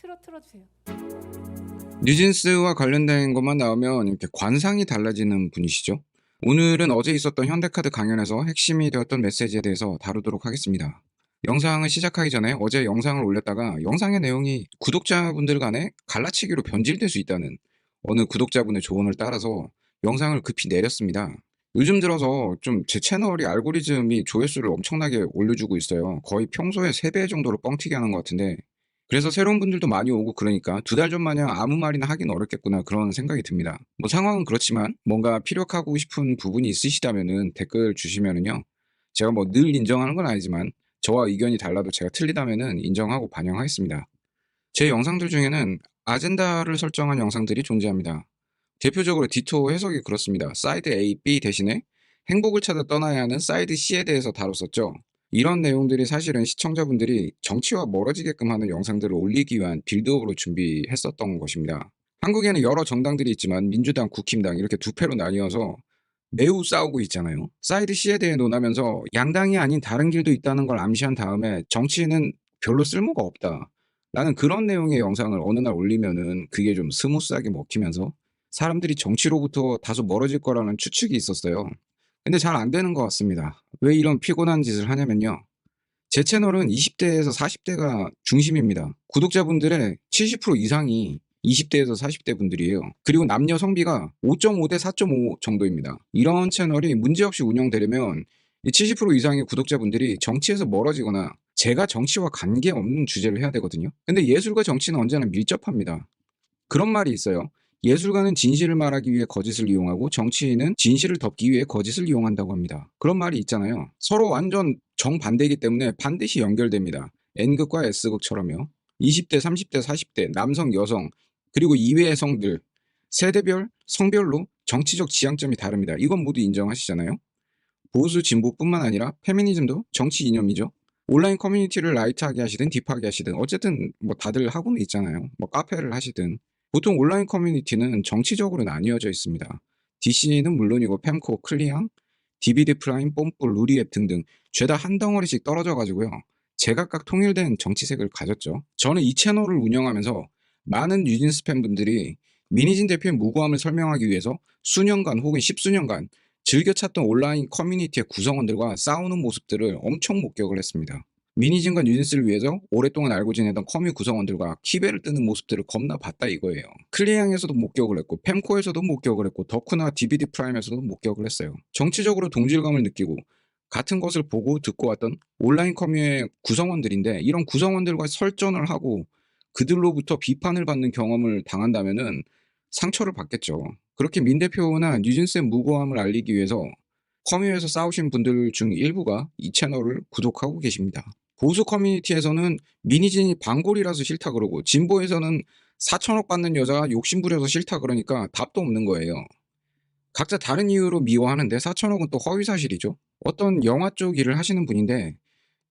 틀어주세요. 뉴진스와 관련된 것만 나오면 이렇게 관상이 달라지는 분이시죠. 오늘은 어제 있었던 현대카드 강연에서 핵심이 되었던 메시지에 대해서 다루도록 하겠습니다. 영상을 시작하기 전에 어제 영상을 올렸다가 영상의 내용이 구독자분들 간에 갈라치기로 변질될 수 있다는 어느 구독자분의 조언을 따라서 영상을 급히 내렸습니다. 요즘 들어서 좀 제 채널이 알고리즘이 조회수를 엄청나게 올려주고 있어요. 거의 평소에 3배 정도로 뻥튀기 하는 것 같은데, 그래서 새로운 분들도 많이 오고 그러니까 2달 전 마냥 아무 말이나 하긴 어렵겠구나 그런 생각이 듭니다. 뭐 상황은 그렇지만 뭔가 피력하고 싶은 부분이 있으시다면은 댓글 주시면은요. 제가 뭐 늘 인정하는 건 아니지만 저와 의견이 달라도 제가 틀리다면은 인정하고 반영하겠습니다. 제 영상들 중에는 아젠다를 설정한 영상들이 존재합니다. 대표적으로 디토 해석이 그렇습니다. 사이드 A, B 대신에 행복을 찾아 떠나야 하는 사이드 C에 대해서 다뤘었죠. 이런 내용들이 사실은 시청자분들이 정치와 멀어지게끔 하는 영상들을 올리기 위한 빌드업으로 준비했었던 것입니다. 한국에는 여러 정당들이 있지만 민주당, 국힘당 이렇게 두 패로 나뉘어서 매우 싸우고 있잖아요. 사이드 C에 대해 논하면서 양당이 아닌 다른 길도 있다는 걸 암시한 다음에 정치는 별로 쓸모가 없다. 라는 그런 내용의 영상을 어느 날 올리면은 그게 좀 스무스하게 먹히면서 사람들이 정치로부터 다소 멀어질 거라는 추측이 있었어요. 근데 잘 안 되는 것 같습니다. 왜 이런 피곤한 짓을 하냐면요. 제 채널은 20대에서 40대가 중심입니다. 구독자분들의 70% 이상이 20대에서 40대 분들이에요. 그리고 남녀 성비가 5.5 대 4.5 정도입니다. 이런 채널이 문제없이 운영되려면 이 70% 이상의 구독자분들이 정치에서 멀어지거나 제가 정치와 관계없는 주제를 해야 되거든요. 근데 예술과 정치는 언제나 밀접합니다. 그런 말이 있어요. 예술가는 진실을 말하기 위해 거짓을 이용하고 정치인은 진실을 덮기 위해 거짓을 이용한다고 합니다. 그런 말이 있잖아요. 서로 완전 정반대이기 때문에 반드시 연결됩니다. N극과 S극처럼요. 20대, 30대, 40대, 남성, 여성, 그리고 이외의 성들, 세대별, 성별로 정치적 지향점이 다릅니다. 이건 모두 인정하시잖아요. 보수 진보뿐만 아니라 페미니즘도 정치 이념이죠. 온라인 커뮤니티를 라이트하게 하시든 딥하게 하시든 어쨌든 뭐 다들 하고는 있잖아요. 뭐 카페를 하시든. 보통 온라인 커뮤니티는 정치적으로 나뉘어져 있습니다. DC는 물론이고 팸코, 클리앙, DVD 프라임, 뽐뿌, 루리앱 등등 죄다 한 덩어리씩 떨어져 가지고요. 제각각 통일된 정치색을 가졌죠. 저는 이 채널을 운영하면서 많은 뉴진스 팬분들이 민희진 대표의 무고함을 설명하기 위해서 수년간 혹은 십수년간 즐겨 찾던 온라인 커뮤니티의 구성원들과 싸우는 모습들을 엄청 목격을 했습니다. 미니진과 뉴진스를 위해서 오랫동안 알고 지내던 커뮤 구성원들과 키베를 뜨는 모습들을 겁나 봤다 이거예요. 클리앙에서도 목격을 했고 팸코에서도 목격을 했고 덕후나 DVD 프라임에서도 목격을 했어요. 정치적으로 동질감을 느끼고 같은 것을 보고 듣고 왔던 온라인 커뮤의 구성원들인데 이런 구성원들과 설전을 하고 그들로부터 비판을 받는 경험을 당한다면은 상처를 받겠죠. 그렇게 민 대표나 뉴진스의 무고함을 알리기 위해서 커뮤에서 싸우신 분들 중 일부가 이 채널을 구독하고 계십니다. 보수 커뮤니티에서는 민희진이 방골이라서 싫다 그러고 진보에서는 4천억 받는 여자가 욕심부려서 싫다 그러니까 답도 없는 거예요. 각자 다른 이유로 미워하는데 4천억은 또 허위사실이죠. 어떤 영화 쪽 일을 하시는 분인데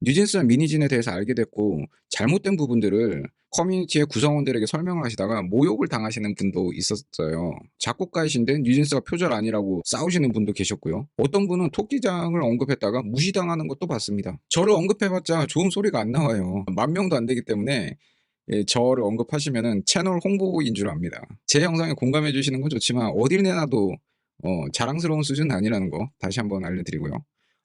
뉴진스와 미니진에 대해서 알게 됐고 잘못된 부분들을 커뮤니티의 구성원들에게 설명을 하시다가 모욕을 당하시는 분도 있었어요. 작곡가이신데 뉴진스가 표절 아니라고 싸우시는 분도 계셨고요. 어떤 분은 토끼장을 언급했다가 무시당하는 것도 봤습니다. 저를 언급해봤자 좋은 소리가 안 나와요. 10,000명도 안 되기 때문에 저를 언급하시면은 채널 홍보인 줄 압니다. 제 영상에 공감해 주시는 건 좋지만 어딜 내놔도 자랑스러운 수준은 아니라는 거 다시 한번 알려드리고요.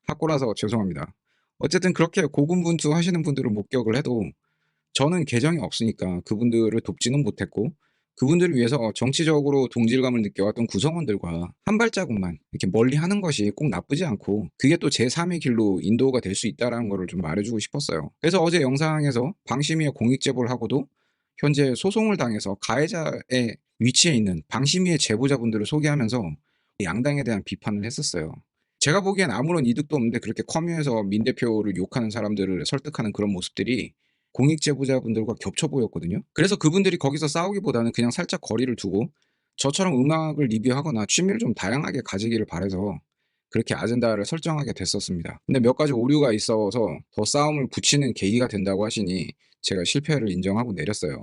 학고라서 죄송합니다. 어쨌든 그렇게 고군분투하시는 분들을 목격을 해도 저는 계정이 없으니까 그분들을 돕지는 못했고 그분들을 위해서 정치적으로 동질감을 느껴왔던 구성원들과 한 발자국만 이렇게 멀리 하는 것이 꼭 나쁘지 않고 그게 또 제3의 길로 인도가 될 수 있다는 거를 좀 말해주고 싶었어요. 그래서 어제 영상에서 방심위에 공익제보를 하고도 현재 소송을 당해서 가해자의 위치에 있는 방심위의 제보자분들을 소개하면서 양당에 대한 비판을 했었어요. 제가 보기엔 아무런 이득도 없는데 그렇게 커뮤에서 민 대표를 욕하는 사람들을 설득하는 그런 모습들이 공익 제보자분들과 겹쳐 보였거든요. 그래서 그분들이 거기서 싸우기보다는 그냥 살짝 거리를 두고 저처럼 음악을 리뷰하거나 취미를 좀 다양하게 가지기를 바라서 그렇게 아젠다를 설정하게 됐었습니다. 근데 몇 가지 오류가 있어서 더 싸움을 붙이는 계기가 된다고 하시니 제가 실패를 인정하고 내렸어요.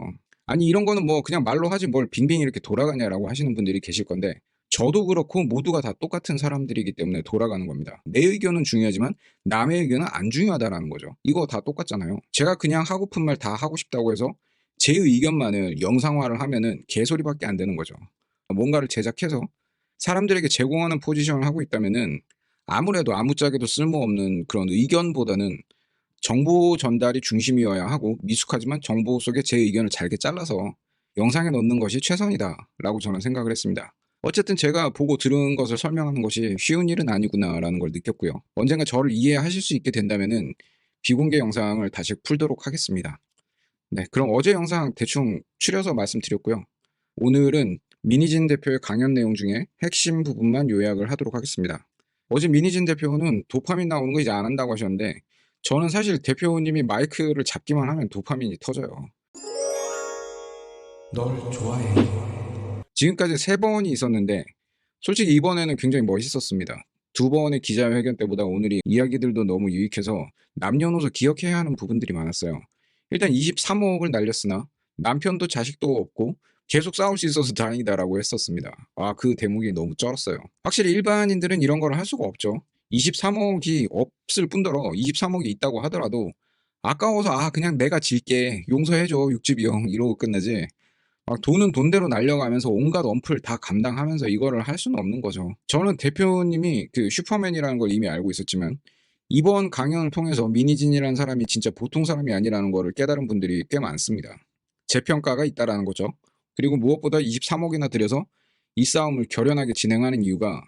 아니 이런 거는 뭐 그냥 말로 하지 뭘 빙빙 이렇게 돌아가냐라고 하시는 분들이 계실 건데 저도 그렇고 모두가 다 똑같은 사람들이기 때문에 돌아가는 겁니다. 내 의견은 중요하지만 남의 의견은 안 중요하다라는 거죠. 이거 다 똑같잖아요. 제가 그냥 하고픈 말 다 하고 싶다고 해서 제 의견만을 영상화를 하면은 개소리밖에 안 되는 거죠. 뭔가를 제작해서 사람들에게 제공하는 포지션을 하고 있다면은 아무래도 아무짝에도 쓸모없는 그런 의견보다는 정보 전달이 중심이어야 하고 미숙하지만 정보 속에 제 의견을 잘게 잘라서 영상에 넣는 것이 최선이다라고 저는 생각을 했습니다. 어쨌든 제가 보고 들은 것을 설명하는 것이 쉬운 일은 아니구나라는 걸 느꼈고요. 언젠가 저를 이해하실 수 있게 된다면은 비공개 영상을 다시 풀도록 하겠습니다. 네, 그럼 어제 영상 대충 추려서 말씀드렸고요. 오늘은 민희진 대표의 강연 내용 중에 핵심 부분만 요약을 하도록 하겠습니다. 어제 민희진 대표는 도파민 나오는 거 이제 안 한다고 하셨는데 저는 사실 대표님이 마이크를 잡기만 하면 도파민이 터져요. 널 좋아해. 지금까지 3번이 있었는데 솔직히 이번에는 굉장히 멋있었습니다. 2번의 기자회견 때보다 오늘이 이야기들도 너무 유익해서 남녀노소 기억해야 하는 부분들이 많았어요. 일단 23억을 날렸으나 남편도 자식도 없고 계속 싸울 수 있어서 다행이다라고 했었습니다. 그 대목이 너무 쩔었어요. 확실히 일반인들은 이런 걸 할 수가 없죠. 23억이 없을 뿐더러 23억이 있다고 하더라도 아까워서 그냥 내가 질게 용서해줘 육즙이 형 이러고 끝나지 돈은 돈대로 날려가면서 온갖 엄플 다 감당하면서 이거를 할 수는 없는 거죠. 저는 대표님이 그 슈퍼맨이라는 걸 이미 알고 있었지만 이번 강연을 통해서 민희진이라는 사람이 진짜 보통 사람이 아니라는 거를 깨달은 분들이 꽤 많습니다. 재평가가 있다라는 거죠. 그리고 무엇보다 23억이나 들여서 이 싸움을 결연하게 진행하는 이유가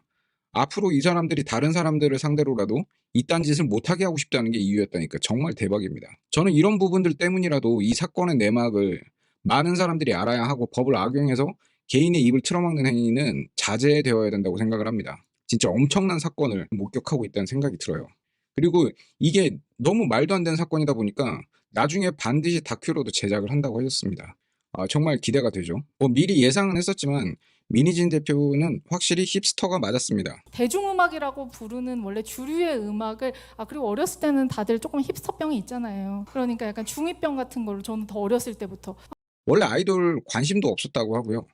앞으로 이 사람들이 다른 사람들을 상대로라도 이딴 짓을 못하게 하고 싶다는 게 이유였다니까 정말 대박입니다. 저는 이런 부분들 때문이라도 이 사건의 내막을 많은 사람들이 알아야 하고 법을 악용해서 개인의 입을 틀어막는 행위는 자제되어야 된다고 생각을 합니다. 진짜 엄청난 사건을 목격하고 있다는 생각이 들어요. 그리고 이게 너무 말도 안 되는 사건이다 보니까 나중에 반드시 다큐로도 제작을 한다고 하셨습니다. 정말 기대가 되죠. 미리 예상은 했었지만 민희진 대표는 확실히 힙스터가 맞았습니다. 대중음악이라고 부르는 원래 주류의 음악을 그리고 어렸을 때는 다들 조금 힙스터병이 있잖아요. 그러니까 약간 중2병 같은 걸로 저는 더 어렸을 때부터 원래 아이돌 관심도 없었다고 하고요.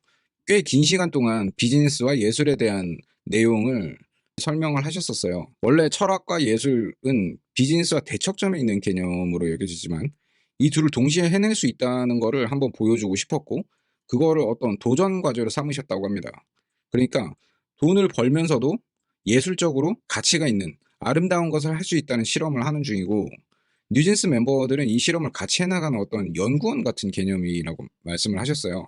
꽤 긴 시간 동안 비즈니스와 예술에 대한 내용을 설명을 하셨었어요. 원래 철학과 예술은 비즈니스와 대척점에 있는 개념으로 여겨지지만 이 둘을 동시에 해낼 수 있다는 거를 한번 보여주고 싶었고 그거를 어떤 도전 과제로 삼으셨다고 합니다. 그러니까 돈을 벌면서도 예술적으로 가치가 있는 아름다운 것을 할 수 있다는 실험을 하는 중이고 뉴진스 멤버들은 이 실험을 같이 해나가는 어떤 연구원 같은 개념이라고 말씀을 하셨어요.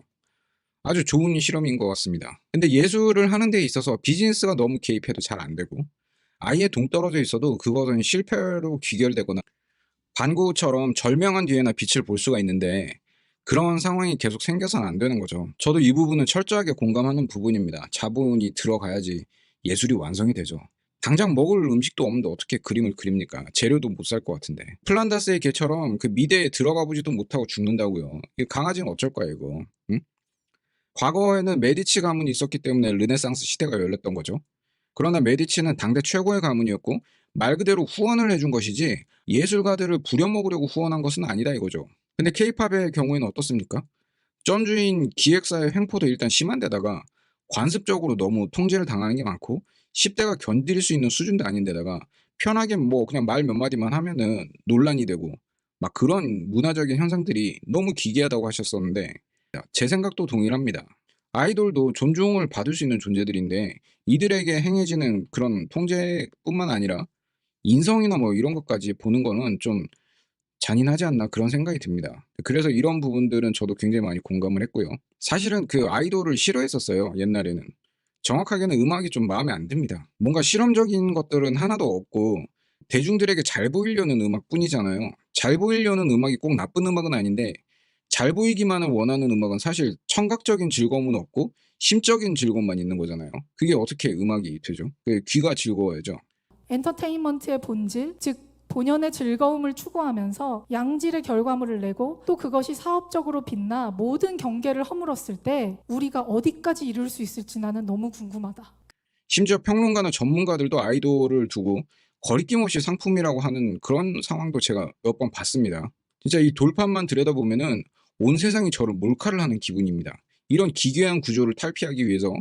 아주 좋은 실험인 것 같습니다. 근데 예술을 하는 데 있어서 비즈니스가 너무 개입해도 잘 안 되고 아예 동떨어져 있어도 그것은 실패로 귀결되거나 반고처럼 절명한 뒤에나 빛을 볼 수가 있는데 그런 상황이 계속 생겨서는 안 되는 거죠. 저도 이 부분은 철저하게 공감하는 부분입니다. 자본이 들어가야지 예술이 완성이 되죠. 당장 먹을 음식도 없는데 어떻게 그림을 그립니까? 재료도 못 살 것 같은데. 플란다스의 개처럼 그 미대에 들어가 보지도 못하고 죽는다고요. 이 강아지는 어쩔 거야 이거. 응? 과거에는 메디치 가문이 있었기 때문에 르네상스 시대가 열렸던 거죠. 그러나 메디치는 당대 최고의 가문이었고 말 그대로 후원을 해준 것이지 예술가들을 부려먹으려고 후원한 것은 아니다 이거죠. 근데 케이팝의 경우에는 어떻습니까? 전주인 기획사의 횡포도 일단 심한 데다가 관습적으로 너무 통제를 당하는 게 많고 10대가 견딜 수 있는 수준도 아닌 데다가 편하게 뭐 그냥 말 몇 마디만 하면은 논란이 되고 막 그런 문화적인 현상들이 너무 기괴하다고 하셨었는데 제 생각도 동일합니다. 아이돌도 존중을 받을 수 있는 존재들인데 이들에게 행해지는 그런 통제뿐만 아니라 인성이나 뭐 이런 것까지 보는 거는 좀 잔인하지 않나 그런 생각이 듭니다. 그래서 이런 부분들은 저도 굉장히 많이 공감을 했고요. 사실은 그 아이돌을 싫어했었어요, 옛날에는. 정확하게는 음악이 좀 마음에 안 듭니다. 뭔가 실험적인 것들은 하나도 없고 대중들에게 잘 보이려는 음악뿐이잖아요. 잘 보이려는 음악이 꼭 나쁜 음악은 아닌데 잘 보이기만을 원하는 음악은 사실 청각적인 즐거움은 없고 심적인 즐거움만 있는 거잖아요. 그게 어떻게 음악이 되죠? 귀가 즐거워야죠. 엔터테인먼트의 본질, 즉 본연의 즐거움을 추구하면서 양질의 결과물을 내고 또 그것이 사업적으로 빛나 모든 경계를 허물었을 때 우리가 어디까지 이룰 수 있을지 나는 너무 궁금하다. 심지어 평론가나 전문가들도 아이돌을 두고 거리낌 없이 상품이라고 하는 그런 상황도 제가 몇 번 봤습니다. 진짜 이 돌판만 들여다보면은 온 세상이 저를 몰카를 하는 기분입니다. 이런 기괴한 구조를 탈피하기 위해서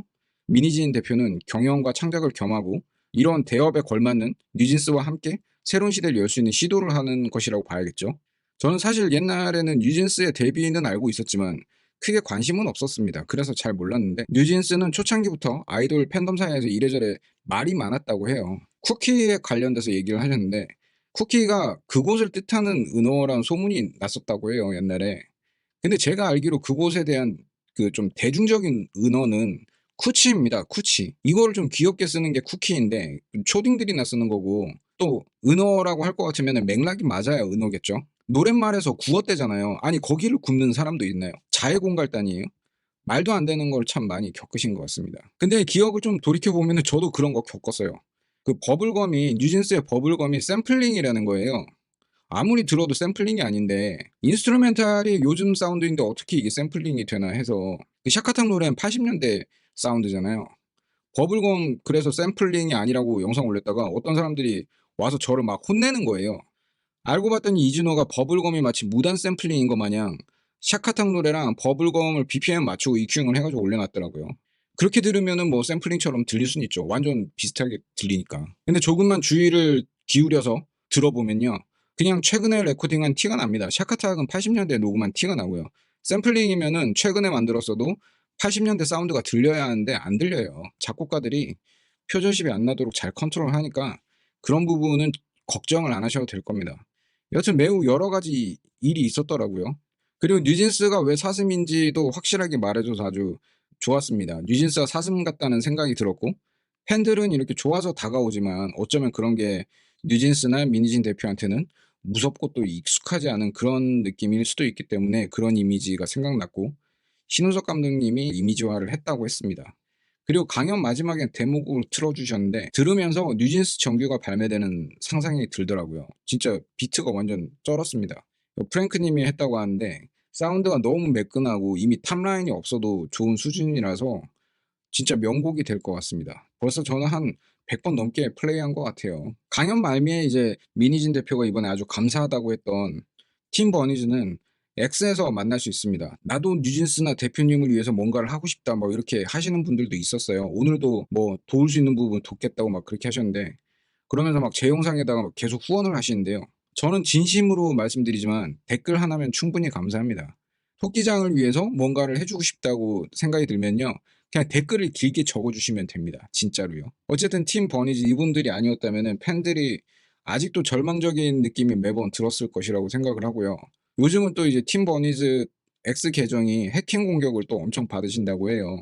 민희진 대표는 경영과 창작을 겸하고 이런 대업에 걸맞는 뉴진스와 함께 새로운 시대를 열 수 있는 시도를 하는 것이라고 봐야겠죠. 저는 사실 옛날에는 뉴진스의 데뷔는 알고 있었지만 크게 관심은 없었습니다. 그래서 잘 몰랐는데 뉴진스는 초창기부터 아이돌 팬덤 사이에서 이래저래 말이 많았다고 해요. 쿠키에 관련돼서 얘기를 하셨는데 쿠키가 그곳을 뜻하는 은어라는 소문이 났었다고 해요, 옛날에. 근데 제가 알기로 그곳에 대한 그 좀 대중적인 은어는 쿠치입니다. 쿠치. 이거를 좀 귀엽게 쓰는 게 쿠키인데 초딩들이나 쓰는 거고, 또 은어라고 할 것 같으면 맥락이 맞아야 은어겠죠. 노랫말에서 구었대잖아요. 아니 거기를 굽는 사람도 있나요? 자해공갈단이에요? 말도 안 되는 걸 참 많이 겪으신 것 같습니다. 근데 기억을 좀 돌이켜 보면 저도 그런 거 겪었어요. 그 버블검이, 뉴진스의 버블검이 샘플링이라는 거예요. 아무리 들어도 샘플링이 아닌데 인스트루멘탈이 요즘 사운드인데 어떻게 이게 샘플링이 되나 해서, 그 샤카탕 노래는 80년대 사운드잖아요. 버블검 그래서 샘플링이 아니라고 영상 올렸다가 어떤 사람들이 와서 저를 막 혼내는 거예요. 알고 봤더니 이준호가 버블검이 마치 무단 샘플링인 것 마냥 샤카탕 노래랑 버블검을 BPM 맞추고 EQing을 해가지고 올려놨더라고요. 그렇게 들으면은 뭐 샘플링처럼 들릴 수는 있죠. 완전 비슷하게 들리니까. 근데 조금만 주의를 기울여서 들어보면요, 그냥 최근에 레코딩한 티가 납니다. 샤카탁은 80년대에 녹음한 티가 나고요. 샘플링이면은 최근에 만들었어도 80년대 사운드가 들려야 하는데 안 들려요. 작곡가들이 표절십이 안 나도록 잘 컨트롤하니까 그런 부분은 걱정을 안 하셔도 될 겁니다. 여튼 매우 여러 가지 일이 있었더라고요. 그리고 뉴진스가 왜 사슴인지도 확실하게 말해줘서 아주 좋았습니다. 뉴진스가 사슴 같다는 생각이 들었고, 팬들은 이렇게 좋아서 다가오지만 어쩌면 그런 게 뉴진스나 민희진 대표한테는 무섭고 또 익숙하지 않은 그런 느낌일 수도 있기 때문에 그런 이미지가 생각났고, 신우석 감독님이 이미지화를 했다고 했습니다. 그리고 강연 마지막에 데모곡을 틀어주셨는데 들으면서 뉴진스 정규가 발매되는 상상이 들더라고요. 진짜 비트가 완전 쩔었습니다. 프랭크님이 했다고 하는데 사운드가 너무 매끈하고 이미 탑라인이 없어도 좋은 수준이라서 진짜 명곡이 될 것 같습니다. 벌써 저는 한 100번 넘게 플레이한 것 같아요. 강연 말미에 이제 민희진 대표가 이번에 아주 감사하다고 했던 팀 버니즈는 X에서 만날 수 있습니다. 나도 뉴진스나 대표님을 위해서 뭔가를 하고 싶다 뭐 이렇게 하시는 분들도 있었어요. 오늘도 뭐 도울 수 있는 부분 돕겠다고 막 그렇게 하셨는데, 그러면서 막 제 영상에다가 막 계속 후원을 하시는데요. 저는 진심으로 말씀드리지만 댓글 하나면 충분히 감사합니다. 토끼장을 위해서 뭔가를 해주고 싶다고 생각이 들면요, 그냥 댓글을 길게 적어주시면 됩니다. 진짜로요. 어쨌든 팀 버니즈 이분들이 아니었다면 팬들이 아직도 절망적인 느낌이 매번 들었을 것이라고 생각을 하고요. 요즘은 또 이제 팀 버니즈 X 계정이 해킹 공격을 또 엄청 받으신다고 해요.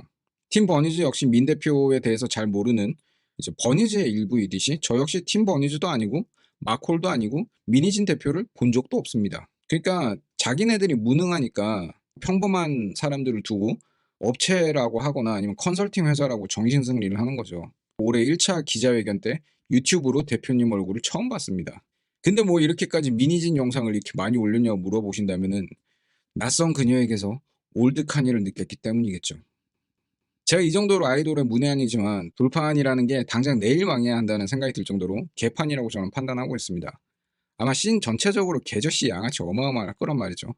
팀 버니즈 역시 민 대표에 대해서 잘 모르는 이제 버니즈의 일부이듯이 저 역시 팀 버니즈도 아니고 마콜도 아니고 민희진 대표를 본 적도 없습니다. 그러니까 자기네들이 무능하니까 평범한 사람들을 두고 업체라고 하거나 아니면 컨설팅 회사라고 정신승리를 하는 거죠. 올해 1차 기자회견 때 유튜브로 대표님 얼굴을 처음 봤습니다. 근데 뭐 이렇게까지 민희진 영상을 이렇게 많이 올렸냐고 물어보신다면은 낯선 그녀에게서 올드카니를 느꼈기 때문이겠죠. 제가 이 정도로 아이돌의 문외한이지만 돌판이라는 게 당장 내일 망해야 한다는 생각이 들 정도로 개판이라고 저는 판단하고 있습니다. 아마 씬 전체적으로 개저씨 양아치 어마어마할 거란 말이죠.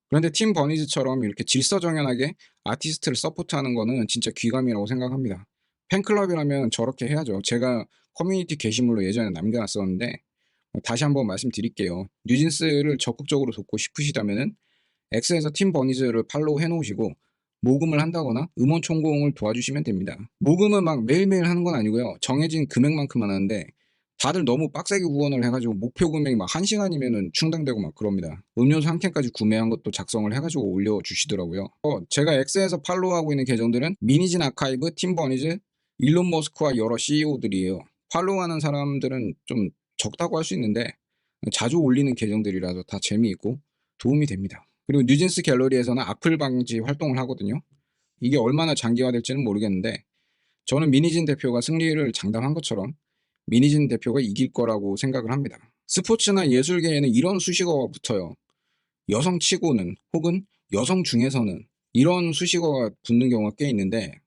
그런데 팀 버니즈처럼 이렇게 질서정연하게 아티스트를 서포트하는 거는 진짜 귀감이라고 생각합니다. 팬클럽이라면 저렇게 해야죠. 제가 커뮤니티 게시물로 예전에 남겨놨었는데 다시 한번 말씀드릴게요. 뉴진스를 적극적으로 돕고 싶으시다면은 X에서 팀 버니즈를 팔로우 해놓으시고 모금을 한다거나 음원 총공을 도와주시면 됩니다. 모금은 막 매일매일 하는 건 아니고요. 정해진 금액만큼만 하는데 다들 너무 빡세게 후원을 해가지고 목표 금액이 막 1시간이면은 충당되고 막 그럽니다. 음료수 한 캔까지 구매한 것도 작성을 해가지고 올려주시더라고요. 제가 X에서 팔로우하고 있는 계정들은 미니진 아카이브, 팀 버니즈, 일론 머스크와 여러 CEO들이에요. 팔로우하는 사람들은 좀 적다고 할 수 있는데 자주 올리는 계정들이라서 다 재미있고 도움이 됩니다. 그리고 뉴진스 갤러리에서는 악플 방지 활동을 하거든요. 이게 얼마나 장기화될지는 모르겠는데 저는 민희진 대표가 승리를 장담한 것처럼 민희진 대표가 이길 거라고 생각을 합니다. 스포츠나 예술계에는 이런 수식어가 붙어요. 여성치고는 혹은 여성 중에서는 이런 수식어가 붙는 경우가 꽤 있는데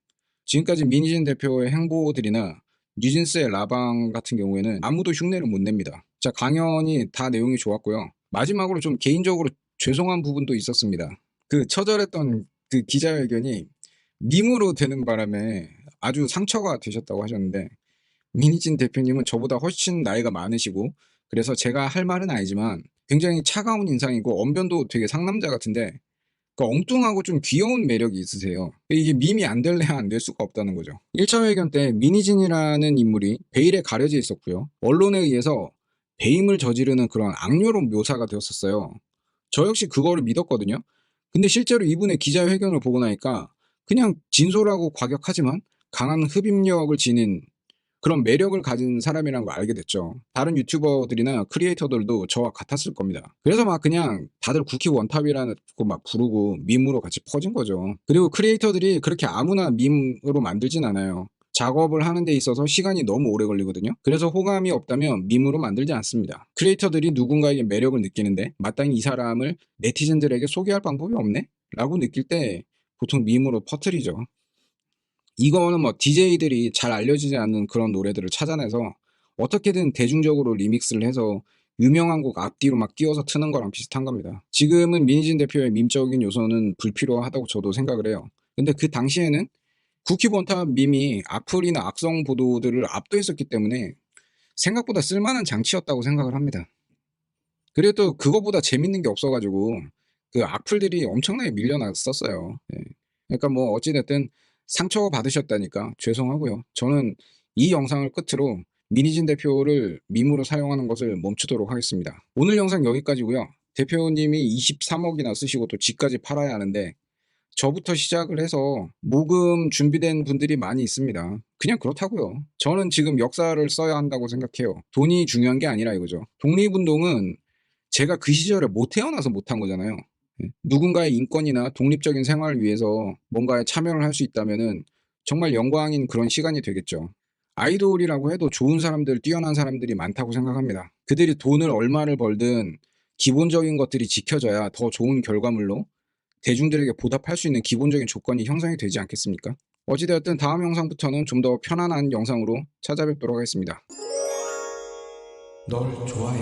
지금까지 민희진 대표의 행보들이나 뉴진스의 라방 같은 경우에는 아무도 흉내를 못 냅니다. 자, 강연이 다 내용이 좋았고요. 마지막으로 좀 개인적으로 죄송한 부분도 있었습니다. 그 처절했던 그 기자회견이 밈으로 되는 바람에 아주 상처가 되셨다고 하셨는데 민희진 대표님은 저보다 훨씬 나이가 많으시고 그래서 제가 할 말은 아니지만 굉장히 차가운 인상이고 언변도 되게 상남자 같은데 그 엉뚱하고 좀 귀여운 매력이 있으세요. 이게 밈이 안 될래야 안 될 수가 없다는 거죠. 1차 회견 때 미니진이라는 인물이 베일에 가려져 있었고요. 언론에 의해서 배임을 저지르는 그런 악녀로 묘사가 되었었어요. 저 역시 그거를 믿었거든요. 근데 실제로 이분의 기자회견을 보고 나니까 그냥 진솔하고 과격하지만 강한 흡입력을 지닌 그런 매력을 가진 사람이라는 걸 알게 됐죠. 다른 유튜버들이나 크리에이터들도 저와 같았을 겁니다. 그래서 막 그냥 다들 쿠키 원탑이라고 막 부르고 밈으로 같이 퍼진 거죠. 그리고 크리에이터들이 그렇게 아무나 밈으로 만들진 않아요. 작업을 하는 데 있어서 시간이 너무 오래 걸리거든요. 그래서 호감이 없다면 밈으로 만들지 않습니다. 크리에이터들이 누군가에게 매력을 느끼는데 마땅히 이 사람을 네티즌들에게 소개할 방법이 없네? 라고 느낄 때 보통 밈으로 퍼뜨리죠. 이거는 뭐 DJ들이 잘 알려지지 않는 그런 노래들을 찾아내서 어떻게든 대중적으로 리믹스를 해서 유명한 곡 앞뒤로 막 띄워서 트는 거랑 비슷한 겁니다. 지금은 민희진 대표의 밈적인 요소는 불필요하다고 저도 생각을 해요. 근데 그 당시에는 쿠키본탑 밈이 악플이나 악성 보도들을 압도했었기 때문에 생각보다 쓸만한 장치였다고 생각을 합니다. 그리고 또 그거보다 재밌는 게 없어가지고 그 악플들이 엄청나게 밀려났었어요. 예. 그러니까 뭐 어찌됐든 상처 받으셨다니까 죄송하고요. 저는 이 영상을 끝으로 민희진 대표를 밈으로 사용하는 것을 멈추도록 하겠습니다. 오늘 영상 여기까지고요. 대표님이 23억이나 쓰시고 또 집까지 팔아야 하는데 저부터 시작을 해서 모금 준비된 분들이 많이 있습니다. 그냥 그렇다고요. 저는 지금 역사를 써야 한다고 생각해요. 돈이 중요한 게 아니라 이거죠. 독립운동은 제가 그 시절에 못 태어나서 못한 거잖아요. 누군가의 인권이나 독립적인 생활을 위해서 뭔가에 참여를 할 수 있다면은 정말 영광인 그런 시간이 되겠죠. 아이돌이라고 해도 좋은 사람들, 뛰어난 사람들이 많다고 생각합니다. 그들이 돈을 얼마를 벌든 기본적인 것들이 지켜져야 더 좋은 결과물로 대중들에게 보답할 수 있는 기본적인 조건이 형성이 되지 않겠습니까? 어찌되었든 다음 영상부터는 좀 더 편안한 영상으로 찾아뵙도록 하겠습니다. 널 좋아해.